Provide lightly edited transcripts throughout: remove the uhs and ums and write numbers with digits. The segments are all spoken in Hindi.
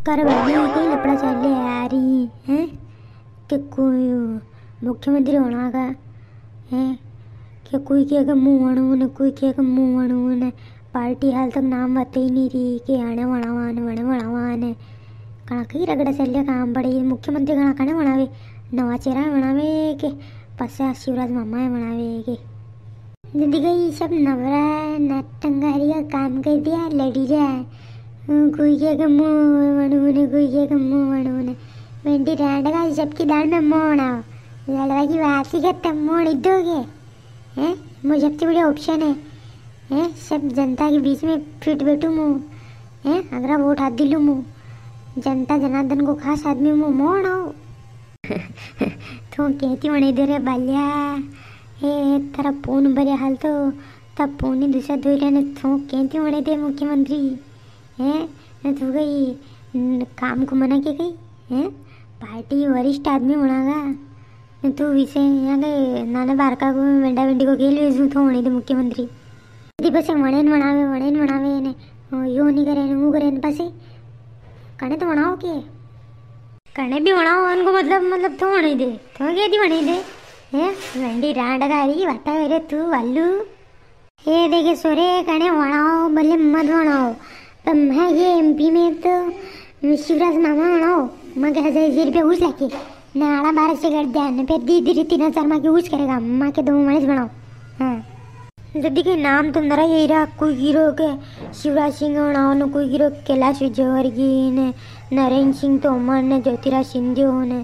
कर भाई कहीं लपड़ा चल आ रही है कि कोई मुख्यमंत्री होना का है कि कोई कहेगा मुँह अणुन, कोई कहेगा मुँह अणुन। पार्टी हाल तक नाम बता ही नहीं रही कि आने वणावान कहाँ कहीं रगड़ा चल काम पड़े मुख्यमंत्री कहाँ कने बनावे नवा चेहरा बनावे के पश्चात शिवराज मामा बनावे के जिंदगी सब नवरा नटंगारी का काम कर दिया लड़ी जाए कोई कहेगा मुँह अणुन, कोई कहेगा मुँह अणुन। वेंटी रांड का सबकी दाल में मोड़ आओ लड़वा की बात ही खत्म मोड़ दोगे हैं। मुझे सबसे बड़ी ऑप्शन है सब जनता के बीच में फिट बैठूँ मुँह है अगर वोट हाथ दिलूँ मुँह जनता जनार्दन को खास आदमी मुँह मोड़ आओ तो कहती वणे दे रे बाल्या हे तेरा फोन भरे हाल तो तब फोन ही दूसरा धो रहे ने तो कहती वणे दे मुख्यमंत्री है तू गई काम को मना के गई है पार्टी वरिष्ठ आदमी बनागा तू विषय यहाँ गए नाना बारका को वेंडा वेंडी को खेल जू तो होने दे मुख्यमंत्री बस वणेन बनावे ने यो नहीं करे वो करे पासे कने तो बनाओ के कने भी बनाओ उनको मतलब तो होने दे तो क्या दी बने दे है वेंडी रांड गारी बता रे तू वालू ये देखे सोरे कने बनाओ भले मत बनाओ पर मैं ये एमपी में तो शिवराज मामा बनाओ मैं 1000 रुपये घूस लाके नाला 12 से कर दिया फिर धीरे 3000 माँ के घूस करेगा माँ के 2 मणेज बनाओ। हाँ जल्दी के नाम तो नरा यही रहा कोई गिरो के शिवराज सिंह बनाओ न कोई गिरो कैलाश विजयवर्गीय ने नरेंद्र सिंह तोमर ने ज्योतिराज सिंधिया ने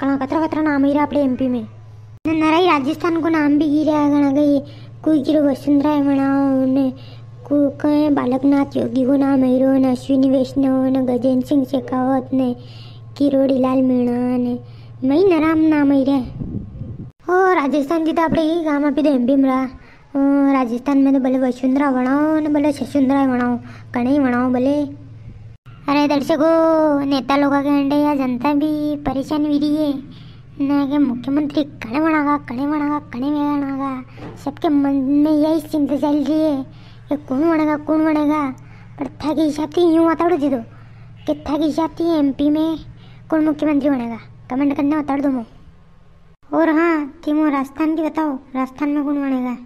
कहाँ कतरा नाम ही रहा अपने एमपी में नरा ही राजस्थान को नाम भी गिरा गणा गई कोई गिरो वसुंधरा बनाओ ने कोई बालकनाथ योगी को नाम हीरो न अश्विनी वैष्णव न गजेंद्र सिंह शेखावत ने किरोड़ी लाल मीणा ने मई नराम नाम ही रहे और राजस्थान की तो अपने ही गाँव पे तो एमपी में रहा राजस्थान में तो भले वसुंधरा बनाओ न भले शशुंधरा बनाओ कणे बनाओ भले। अरे दर्शकों नेता लोगों के अंडे या जनता भी परेशान भी रही है न कि मुख्यमंत्री कणे बनागा सबके मन में यही चिंता चल रही है कि कौन बनेगा पर था के हिसाब से यूँ बता दो कि था के हिसाब से एमपी में कौन मुख्यमंत्री बनेगा कमेंट करने बता दो। और हाँ तुम राजस्थान की बताओ राजस्थान में कौन बनेगा।